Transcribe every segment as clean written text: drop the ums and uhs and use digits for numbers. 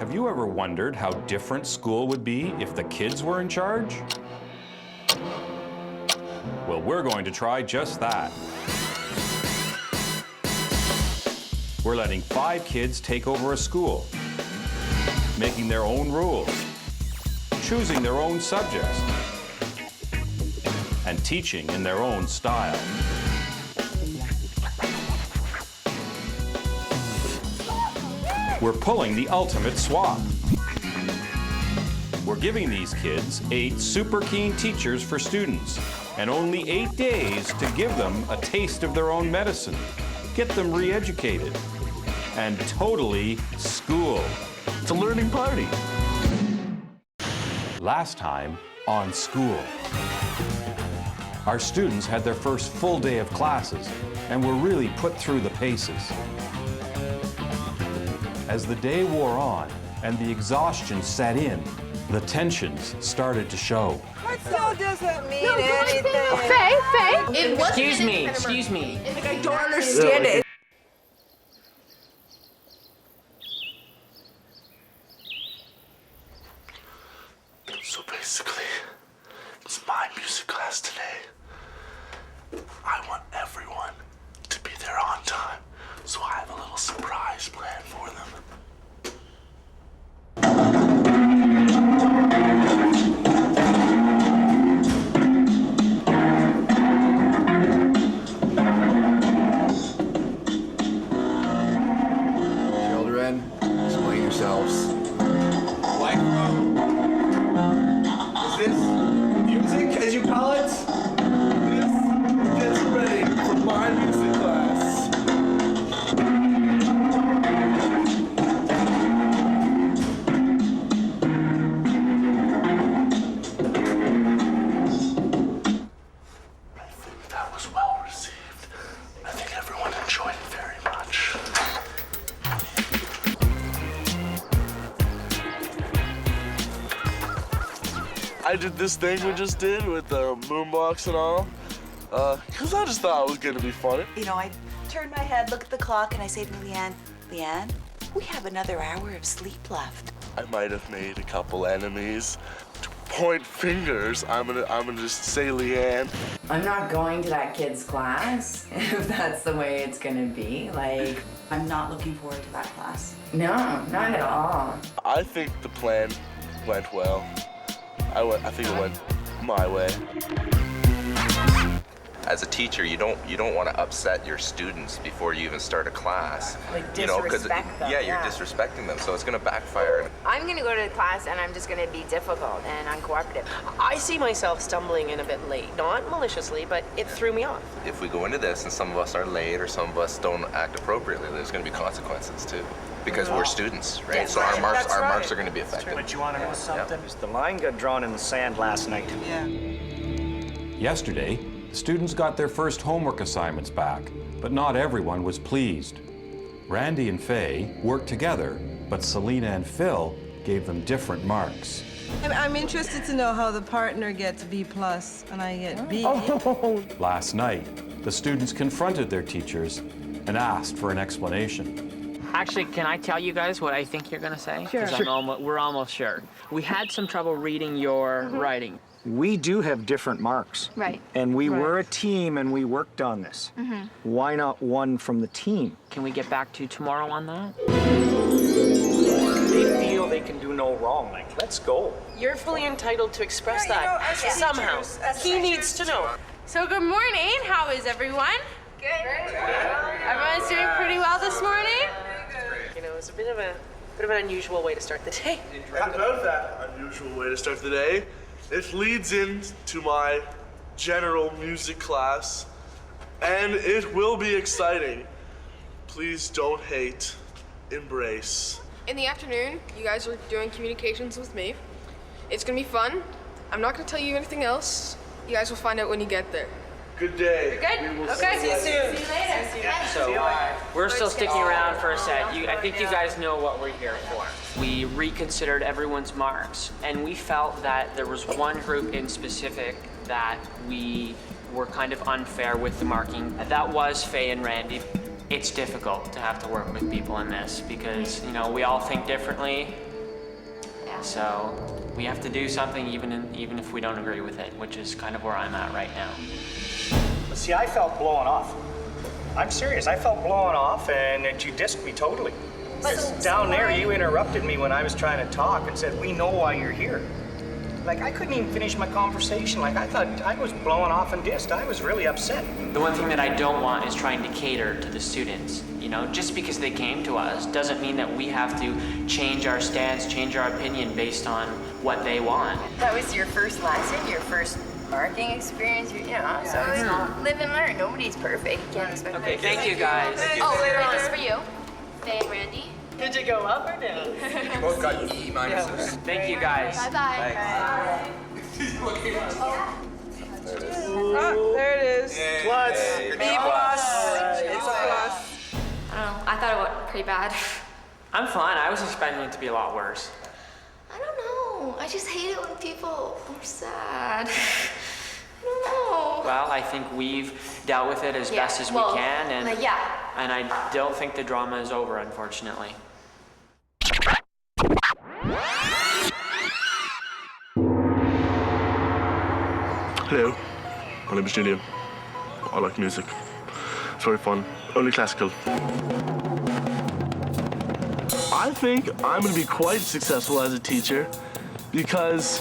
Have you ever wondered how different school would be if the kids were in charge? Well, we're going to try just that. We're letting 5 kids take over a school, making their own rules, choosing their own subjects, and teaching in their own style. We're pulling the ultimate swap. We're giving these kids 8 super keen teachers for students, and only 8 days to give them a taste of their own medicine, get them re-educated, and totally schooled. It's a learning party. Last time on Skool. Our students had their first full day of classes and were really put through the paces. As the day wore on and the exhaustion set in, the tensions started to show. That still doesn't mean anything. Faye. Excuse me. Like, I don't understand it. So basically, it's my music class today. I want everyone to be there on time, so I have a little surprise plan for them. Children, explain yourselves. Is this music, as you call it? This gets ready for my music class. I think that was well received. I think everyone enjoyed it very much. I did this thing we just did with the moonbox and all, because I just thought it was gonna be funny. You know, I turn my head, look at the clock, and I say to Leanne, Leanne, we have another hour of sleep left. I might have made a couple enemies. To point fingers, I'm gonna just say Leanne. I'm not going to that kid's class if that's the way it's gonna be. Like, I'm not looking forward to that class. no, not at all. I think the plan went well. I think it went my way. As a teacher, you don't want to upset your students before you even start a class. Like disrespect them. Yeah, you're disrespecting them, so it's going to backfire. I'm going to go to the class and I'm just going to be difficult and uncooperative. I see myself stumbling in a bit late. Not maliciously, but it threw me off. If we go into this and some of us are late or some of us don't act appropriately, there's going to be consequences too. Because we're students, right? Yes, so our marks right. are going to be affected. But you want to know something? The line got drawn in the sand last night. Yeah. Yesterday, the students got their first homework assignments back, but not everyone was pleased. Randy and Faye worked together, but Selena and Phil gave them different marks. I'm interested to know how the partner gets B+ and I get B. Last night, the students confronted their teachers and asked for an explanation. Actually, can I tell you guys what I think you're gonna say? Sure. We're almost sure. We had some trouble reading your writing. We do have different marks. Right. And we were a team and we worked on this. Why not one from the team? Can we get back to you tomorrow on that? They feel they can do no wrong. Like, let's go. You're fully entitled to express that somehow. He needs to know. So good morning. How is everyone? Good. Everyone's doing pretty well this morning? You know, it's a bit of an unusual way to start the day. And about that unusual way to start the day, it leads into my general music class, and it will be exciting. Please don't hate, embrace. In the afternoon, you guys are doing communications with me. It's gonna be fun. I'm not gonna tell you anything else. You guys will find out when you get there. Good day. Good? Okay. See you soon. See you later. So we're still sticking around for a set. I think you guys know what we're here for. We reconsidered everyone's marks, and we felt that there was one group in specific that we were kind of unfair with the marking. That was Faye and Randy. It's difficult to have to work with people in this because, you know, we all think differently. so we have to do something even if we don't agree with it, which is kind of where I'm at right now. See, I felt blown off. I'm serious, I felt blown off and you dissed me totally. Down there, you interrupted me when I was trying to talk and said, we know why you're here. Like, I couldn't even finish my conversation. Like, I thought I was blowing off and dissed. I was really upset. The one thing that I don't want is trying to cater to the students. You know, just because they came to us doesn't mean that we have to change our stance, change our opinion based on what they want. That was your first lesson, your first marking experience, you know, so it's live and learn. Nobody's perfect. You can't expect Okay, thank you guys. Oh, wait, this is for you. Faye and Randy. Did you go up or down? Both got E minuses. Thank you guys. Bye-bye. There it is. Plus. B plus. It's a plus. I don't know. I thought it went pretty bad. I'm fine. I was expecting it to be a lot worse. I don't know. I just hate it when people are sad. I don't know. Well, I think we've dealt with it as best as we can, and I don't think the drama is over, unfortunately. Hello, my name is Julien. I like music. It's very fun. Only classical. I think I'm gonna be quite successful as a teacher because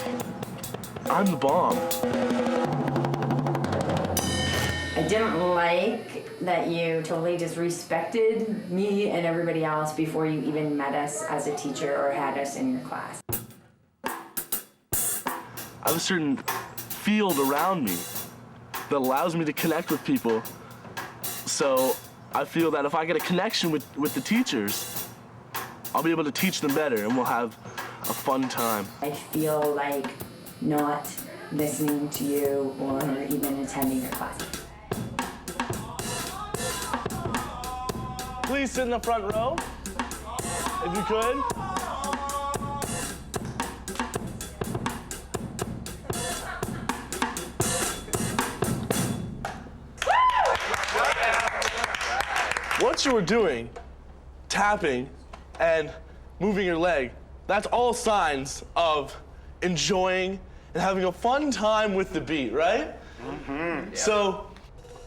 I'm the bomb. I didn't like that you totally just respected me and everybody else before you even met us as a teacher or had us in your class. I have a certain field around me that allows me to connect with people. So I feel that if I get a connection with the teachers, I'll be able to teach them better and we'll have a fun time. I feel like not listening to you or even attending your class. Please sit in the front row, if you could. What you were doing, tapping and moving your leg, that's all signs of enjoying and having a fun time with the beat, right? Mm-hmm. Yeah. So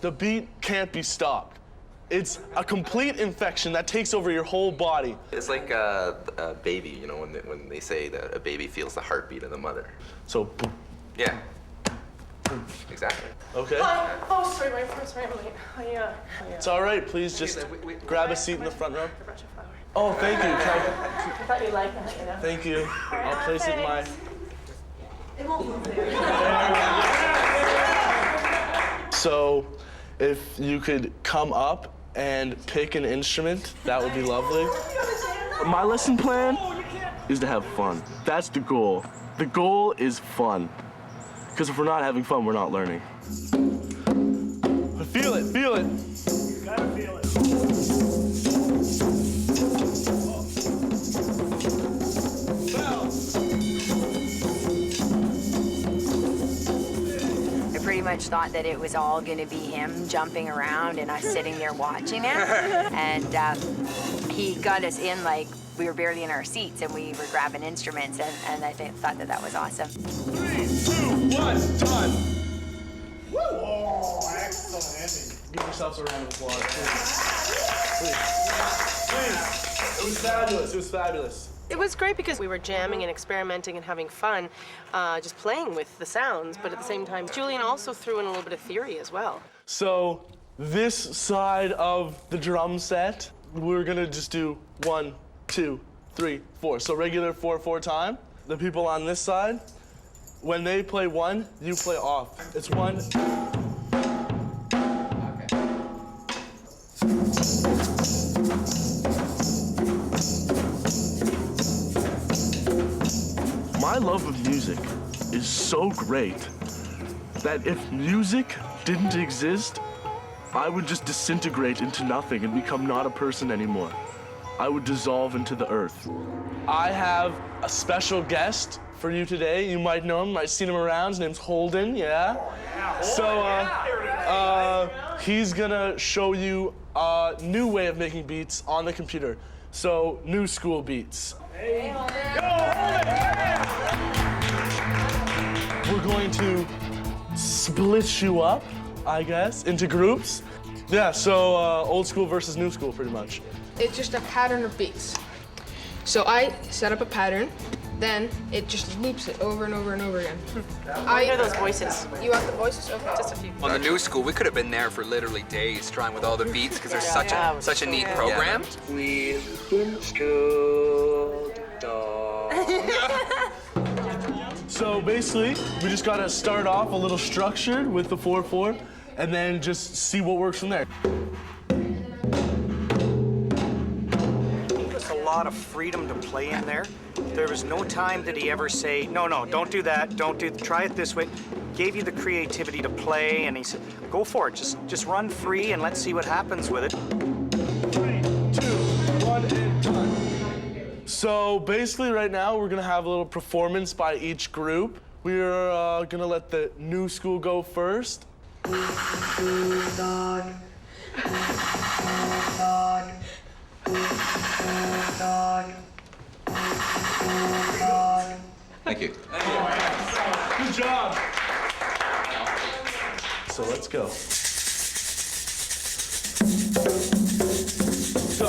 the beat can't be stopped. It's a complete infection that takes over your whole body. It's like a baby, you know, when they say that a baby feels the heartbeat of the mother. So, boom. Yeah. Exactly. Okay. Hi. Oh, sorry, I'm late. It's all right. Please just grab a seat in the front row. I brought you a flower. Oh, thank you. I thought you'd like that, you know? Thank you. I'll place it in my... It won't move there. So, if you could come up and pick an instrument, that would be lovely. My lesson plan is to have fun. That's the goal. The goal is fun. Because if we're not having fun, we're not learning. Feel it, feel it. You gotta feel it. I pretty much thought that it was all going to be him jumping around and us sitting there watching it. And he got us in like we were barely in our seats and we were grabbing instruments, and I thought that was awesome. 3, 2, 1, time. Woo! Oh, excellent ending. Give yourselves a round of applause, please. Please. It was fabulous. It was fabulous. It was great because we were jamming and experimenting and having fun, just playing with the sounds, but at the same time, Julien also threw in a little bit of theory as well. So this side of the drum set, we're gonna just do 1, 2, 3, 4. So regular 4/4 time. The people on this side, when they play 1, you play off. It's 1. My love of music is so great that if music didn't exist, I would just disintegrate into nothing and become not a person anymore. I would dissolve into the earth. I have a special guest for you today. You might know him, might have seen him around. His name's Holden, yeah? So he's gonna show you a new way of making beats on the computer. So, new school beats. Hey, go, Holden! going to split you up, I guess, into groups. Yeah, so old school versus new school, pretty much. It's just a pattern of beats. So I set up a pattern, then it just loops it over and over and over again. I hear those voices. You want the voices? Okay. Just a few. On the new school, we could have been there for literally days trying with all the beats because there's such a neat program. We've been schooled. So basically, we just gotta start off a little structured with the 4/4, and then just see what works from there. Gave us a lot of freedom to play in there. There was no time did he ever say, no, don't do that, try it this way. Gave you the creativity to play, and he said, go for it, just run free and let's see what happens with it. 3, 2, 1, and done. So basically right now, we're gonna have a little performance by each group. We're gonna let the new school go first. Thank you. Good job. So let's go. Go.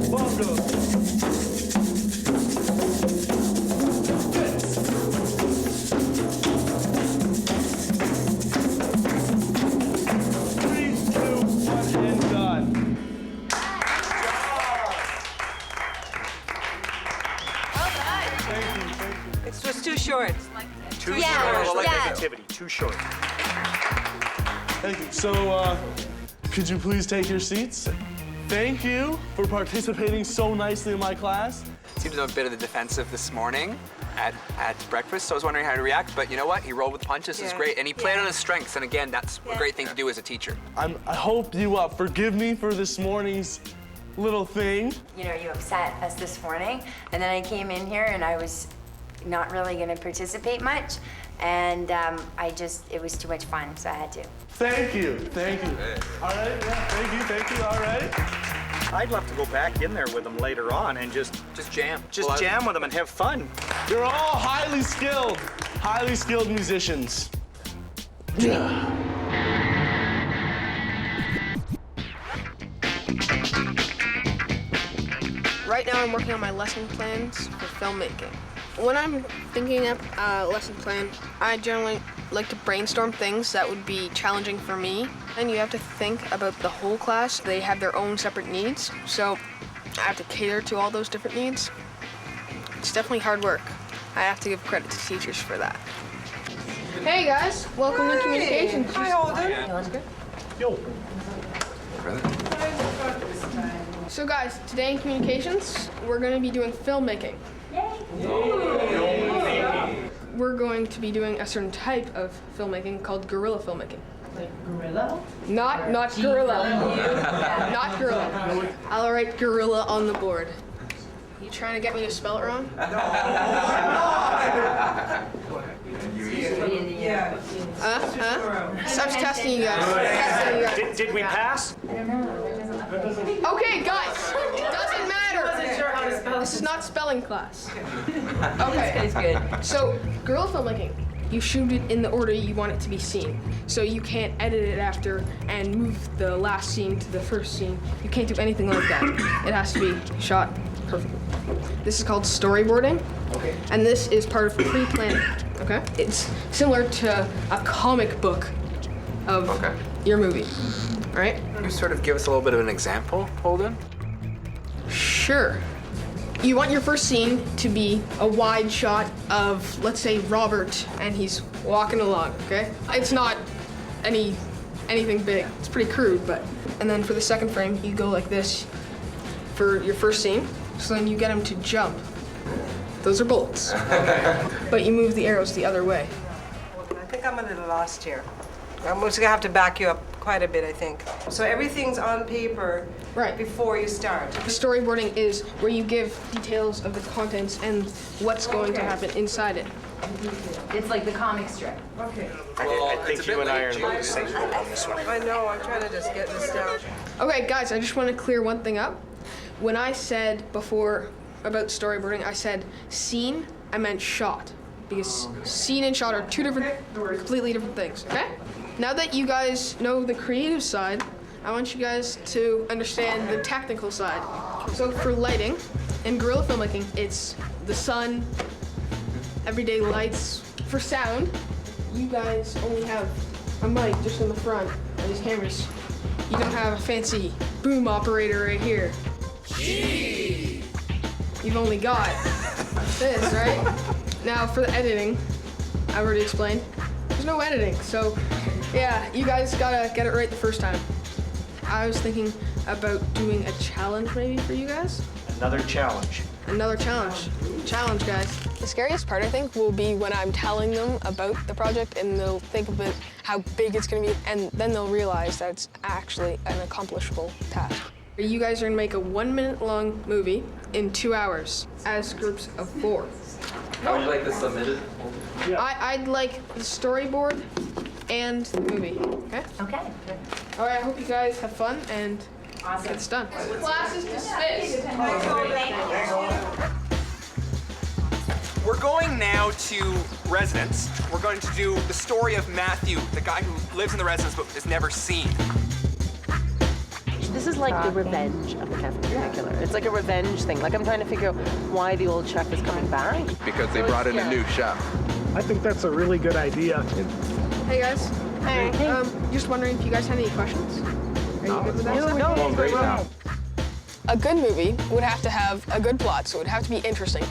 Bongo. Fits. 3, 2, 1, and done. It was too short. Too Yeah, short. I like yeah. negativity, too short. Thank you. So, could you please take your seats? Thank you for participating so nicely in my class. Seemed to know a bit of the defensive this morning at breakfast, so I was wondering how to react, but you know what? He rolled with the punches, it's great, and he played on his strengths, and again, that's a great thing to do as a teacher. I hope you forgive me for this morning's little thing. You know, you upset us this morning, and then I came in here and I was not really going to participate much, and it was too much fun, so I had to. Thank you, thank you. All right, yeah, thank you, all right. I'd love to go back in there with them later on and just jam. Jam with them and have fun. You're all highly skilled musicians. Yeah. Right now I'm working on my lesson plans for filmmaking. When I'm thinking up a lesson plan, I generally like to brainstorm things that would be challenging for me. And you have to think about the whole class. They have their own separate needs, so I have to cater to all those different needs. It's definitely hard work. I have to give credit to teachers for that. Hey guys, welcome to Communications. Hi, Holden. Yo. So guys, today in Communications, we're going to be doing filmmaking. We're going to be doing a certain type of filmmaking called guerrilla filmmaking. Like gorilla? Not gorilla. Not gorilla. I'll write gorilla on the board. You trying to get me to spell it wrong? Yeah. So I'm just testing you guys. Did we pass? Okay, guys. Doesn't matter. This is not spelling class. Okay. It's good. So, guerrilla filmmaking. You shoot it in the order you want it to be seen. So you can't edit it after and move the last scene to the first scene. You can't do anything like that. It has to be shot perfectly. This is called storyboarding. Okay. And this is part of pre-planning. Okay? It's similar to a comic book of your movie. All right? Can you sort of give us a little bit of an example, Holden? Sure. You want your first scene to be a wide shot of, let's say, Robert, and he's walking along, okay? It's not anything big. It's pretty crude, but... And then for the second frame, you go like this for your first scene, so then you get him to jump. Those are bullets. But you move the arrows the other way. I think I'm a little lost here. I'm just gonna have to back you up quite a bit, I think. So everything's on paper before you start. Storyboarding is where you give details of the contents and what's going to happen inside it. It's like the comic strip. Okay. I think you and I are about the same boat on this one. I know, I'm trying to just get this down. Okay, guys, I just want to clear one thing up. When I said before about storyboarding, I said scene I meant shot. Because scene and shot are completely different things, okay? Now that you guys know the creative side, I want you guys to understand the technical side. So for lighting, in guerrilla filmmaking, it's the sun, everyday lights. For sound, you guys only have a mic just in the front of these cameras. You don't have a fancy boom operator right here. Gee. You've only got this, right? Now for the editing, I already explained, there's no editing. So yeah, you guys gotta get it right the first time. I was thinking about doing a challenge maybe for you guys. Another challenge. Another challenge. Challenge, guys. The scariest part, I think, will be when I'm telling them about the project and they'll think of it, how big it's gonna be, and then they'll realize that it's actually an accomplishable task. You guys are gonna make a 1 minute long movie in 2 hours as groups of 4. How would you like this submitted? I'd like the storyboard and the movie, okay? Okay. All right, I hope you guys have fun and get this done. Class is dismissed. We're going now to residence. We're going to do the story of Matthew, the guy who lives in the residence but is never seen. This is like the revenge of the cafeteria killer. It's like a revenge thing. Like I'm trying to figure out why the old chef is coming back. Because they brought in a new chef. I think that's a really good idea. Hey guys. Hey. Just wondering if you guys had any questions. Are you good with that? Well, great now. A good movie would have to have a good plot, so it would have to be interesting.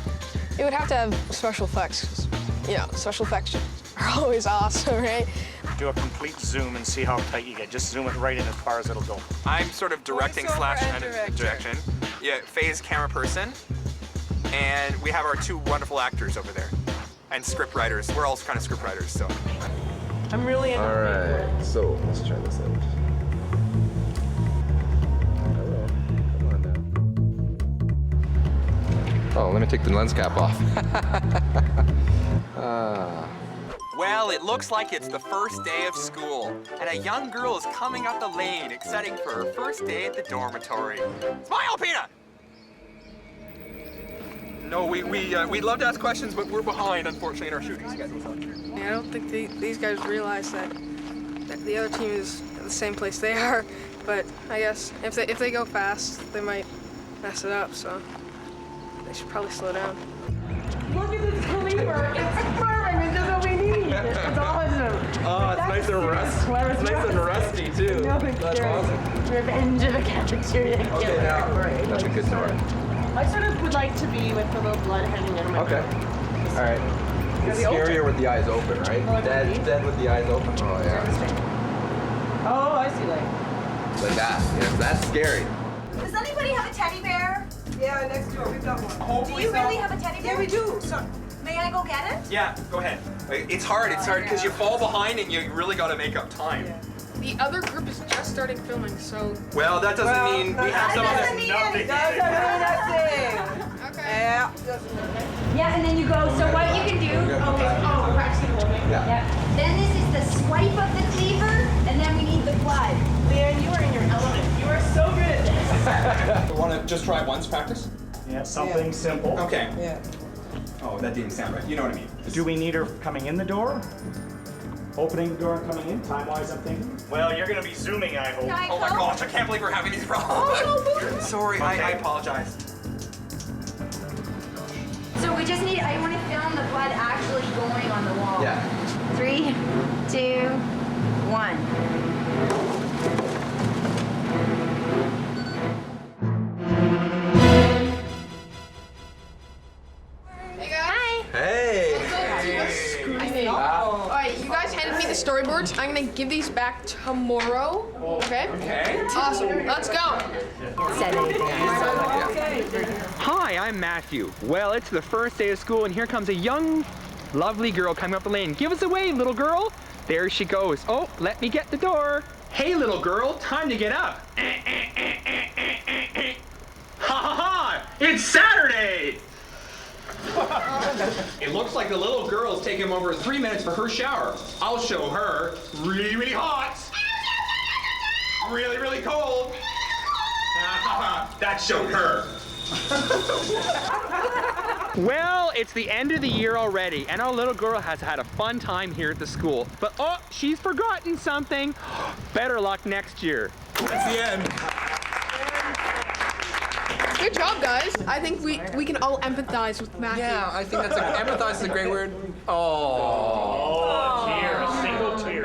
It would have to have special effects. You know, special effects are always awesome, right? Do a complete zoom and see how tight you get. Just zoom it right in as far as it'll go. I'm sort of directing slash direction. Yeah, Phase camera person. And we have our 2 wonderful actors over there. And script writers. We're all kind of script writers, so. I'm really into All right, so let's try this out. Hello, come on now. Oh, let me take the lens cap off. Well, it looks like it's the first day of school, and a young girl is coming up the lane, excited for her first day at the dormitory. Smile, Pina! No, we'd love to ask questions, but we're behind, unfortunately, in our shooting schedule. I don't think these guys realize that the other team is at the same place they are, but I guess if they go fast, they might mess it up, so they should probably slow down. Look at this cleaver. It's perfect. It's just what we need. It's awesome. Oh, it's nice and rusty. It's nice and rusty too. That's awesome. Revenge of a cafeteria killer. Okay, now that's a good story. I sort of would like to be with the little blood hanging out of my All right. It's scarier with the eyes open, right? Dead with the eyes open. Oh yeah. Oh, I see. Like that. Yeah, that's scary. Does anybody have a teddy bear? Yeah, next door, we've got one. Do you really have a teddy bear? Yeah, we do. So, may I go get it? Yeah, go ahead. It's hard because you fall behind and you really got to make up time. Yeah. The other group is just starting filming, so... Well, that doesn't mean we have some of this. Yeah. Yeah, and then you go, so what you can do, we're practicing holding. Yeah. Then this is the swipe of the cleaver, and then we need the blood. Leanne, you are in your element. You are so good at this. You want to just try once practice? Yeah, something simple. Okay. Yeah. Oh, that didn't sound right. You know what I mean. Do we need her coming in the door? Opening the door and coming in, time-wise, I'm thinking. Well, you're gonna be zooming, I hope. Oh my gosh, I can't believe we're having these problems. Sorry, okay. I apologize. So we just need, I want to film the blood actually going on the wall. Yeah. 3, 2, 1. Alright, you guys handed me the storyboards. I'm gonna give these back tomorrow. Okay? Okay. Awesome. Let's go. Hi, I'm Matthew. Well, it's the first day of school, and here comes a young, lovely girl coming up the lane. Give us a wave, little girl. There she goes. Oh, let me get the door. Hey, little girl, time to get up. Ha ha ha! It's Saturday! It looks like the little girl's taking over 3 minutes for her shower. I'll show her. Really, really hot. Really, really cold. That showed her. Well, it's the end of the year already, and our little girl has had a fun time here at the school. But oh, she's forgotten something. Better luck next year. That's the end. Good job, guys. I think we can all empathize with Matthew. Yeah, I think empathize is a great word. Oh. Tear, a single tear.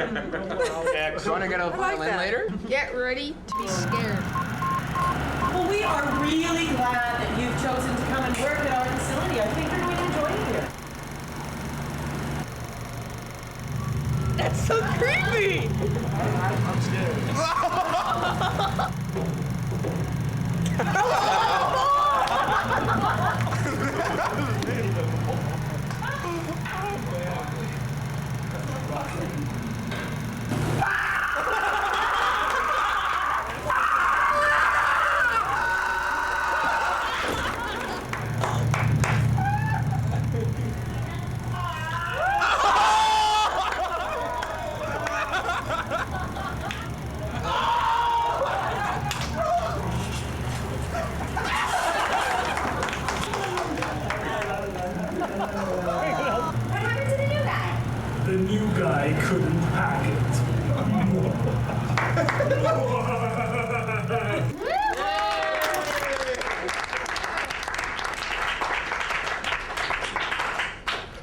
Do you want to get a violin later? Get ready to be scared. Well, we are really glad that you've chosen to come and work at our facility. I think you're going to enjoy it here. That's so creepy! I'm scared. The new guy couldn't hack it.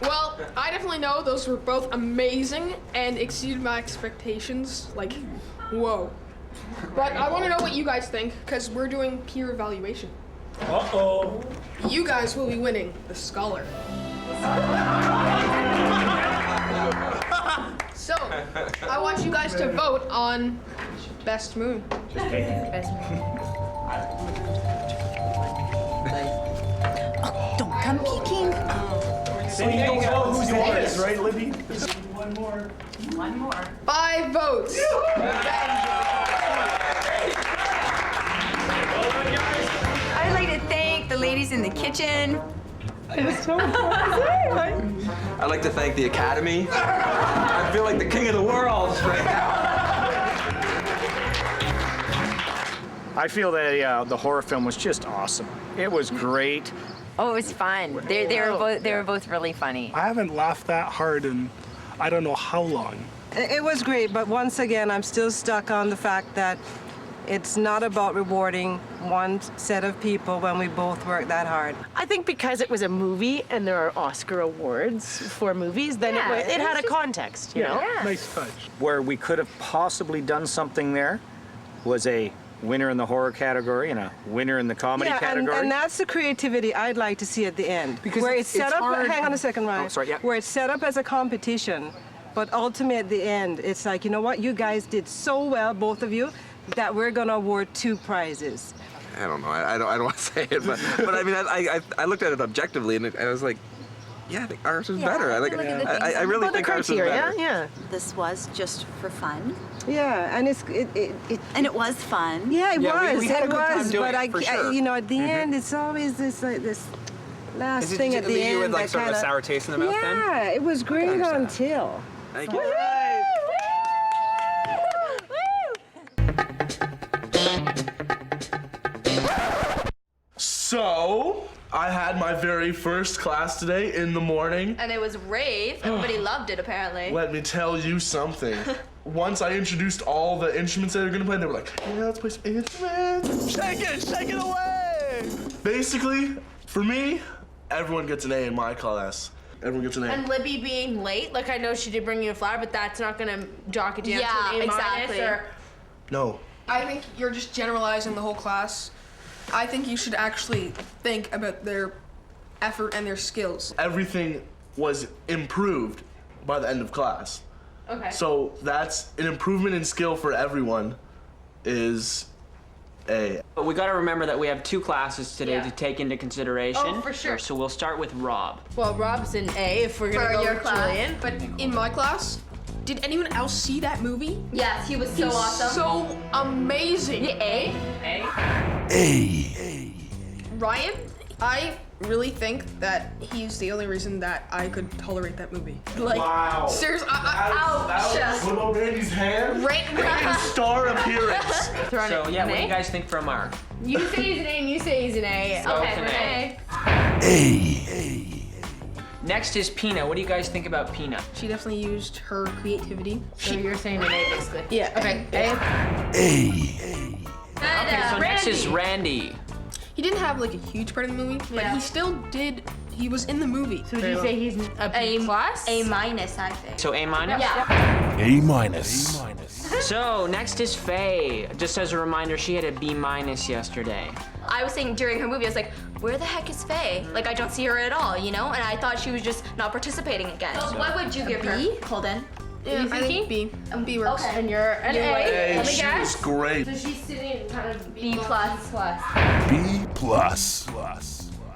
Well, I definitely know those were both amazing and exceeded my expectations. Like, whoa. But I want to know what you guys think, because we're doing peer evaluation. Uh-oh. You guys will be winning the Scholar. So, I want you guys to vote on best moon. Just take it. Best moon. Oh, don't come peeking. So you don't know who's yours, right, Libby? One more. One more. 5 votes. I'd like to thank the ladies in the kitchen. It was so fun. I'd like to thank the Academy. I feel like the king of the world right now. I feel that the horror film was just awesome. It was great. Oh, it was fun. They were both really funny. I haven't laughed that hard in I don't know how long. It was great, but once again, I'm still stuck on the fact that it's not about rewarding one set of people when we both work that hard. I think because it was a movie and there are Oscar awards for movies, then it had a context, you know? Yeah. Nice touch. Where we could have possibly done something there was a winner in the horror category and a winner in the comedy category. And that's the creativity I'd like to see at the end. Because where it's set up, hard. hang on a second, Ryan. Oh, sorry, yeah. Where it's set up as a competition, but ultimately at the end, it's like, you know what, you guys did so well, both of you, that we're gonna award 2 prizes. I don't know. I don't want to say it, but I mean, I looked at it objectively, and I was like, yeah, I think ours is better. I really think ours is better. Yeah. This was just for fun. Yeah, and and it was fun. Yeah, it was. We had a good time doing but it, for sure. you know, at the end, it's always this last thing at the leave end. you with like that sort of a kinda, sour taste in the mouth then? Yeah, it was great until. Thank you. So, I had my very first class today in the morning. And it was rave. Everybody loved it, apparently. Let me tell you something. Once I introduced all the instruments that they were gonna play, they were like, yeah, let's play some instruments. Shake it away. Basically, for me, everyone gets an A in my class. Everyone gets an A. And Libby being late, like I know she did bring you a flower, but that's not gonna jock it down to an A exactly. minus, or... No. I think you're just generalizing the whole class. I think you should actually think about their effort and their skills. Everything was improved by the end of class. Okay. So that's an improvement in skill for everyone is A. But we got to remember that we have 2 classes today to take into consideration. Oh, for sure. So we'll start with Rob. Well, Rob's an A if we're gonna For go your with class. Julien. But in my class, did anyone else see that movie? Yes, he was so awesome. So amazing. Yeah, A? Ryan, I really think that he's the only reason that I could tolerate that movie. Like, Wow. seriously, Ouch. What about Randy's hand? Randy's star appearance. So yeah, what do you guys think for a mark? You say he's an A and you say he's an A. So Okay, it's an we're A. A. Next is Peanut. What do you guys think about Peanut? She definitely used her creativity. So you're saying an A basically? Yeah. Okay. Okay, so next is Randy. He didn't have like a huge part in the movie, but he still did. He was in the movie. So would you say he's a B plus? A minus, I think. So A minus? Yeah. A minus. So next is Faye. Just as a reminder, she had a B minus yesterday. I was saying during her movie, I was like, where the heck is Faye? Like, I don't see her at all, you know? And I thought she was just not participating again. So what would you give her, Holden? Yeah, I think B. B works. Okay. And you're an A. Hey, Let me she guess. was great. So she's sitting kind of B plus. B plus.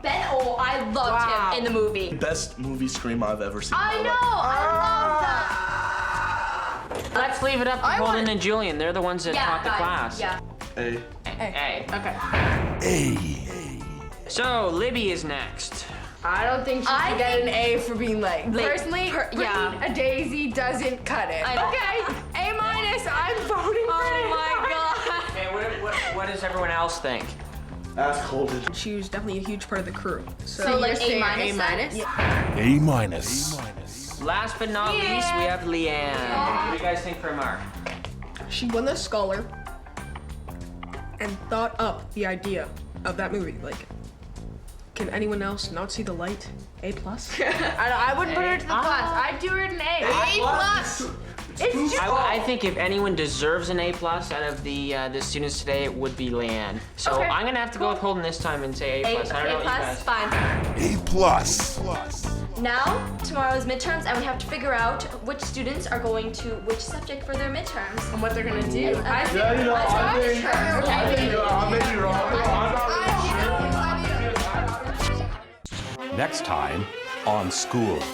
Ben, oh, I loved him in the movie. Best movie scream I've ever seen. I know, I love that. Let's leave it up to Holden and Julien. They're the ones that taught the class. Yeah. A. A. Okay. So Libby is next. I don't think she should get an A for being late. Personally, yeah. a daisy doesn't cut it. Okay, A minus. I'm voting for it. Oh my god. Okay, what does everyone else think? Ask Holden. She was definitely a huge part of the crew. So like you're A minus? A minus? Yeah. A minus. Last but not least, we have Leanne. What do you guys think for a mark? She won the Scholar and thought up the idea of that movie. Like, can anyone else not see the light? A plus? I wouldn't put her to the plus. I'd do her an A. A plus. It's just. I think if anyone deserves an A plus out of the students today, it would be Leanne. So Okay, I'm gonna have to go with Holden this time and say A plus. I don't know what you guys. fine. A plus. Now, tomorrow's midterms, and we have to figure out which students are going to which subject for their midterms. And what they're gonna do. I think Yeah, you know, I may be wrong. Next time on Skooled.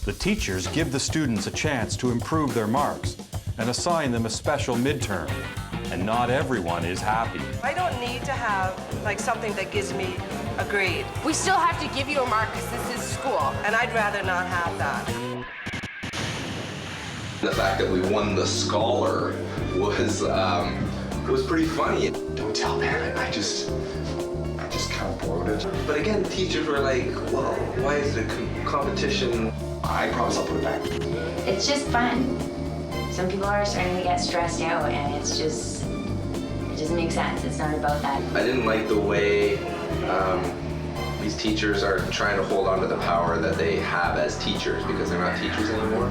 The teachers give the students a chance to improve their marks and assign them a special midterm. And not everyone is happy. I don't need to have like something that gives me a grade. We still have to give you a mark because this is school. And I'd rather not have that. The fact that we won the Scholar was pretty funny. Don't tell them. I just kind of bloated. But again, teachers were like, well, why is it a competition? I promise I'll put it back. It's just fun. Some people are starting to get stressed out, and it doesn't make sense. It's not about that. I didn't like the way these teachers are trying to hold on to the power that they have as teachers because they're not teachers anymore.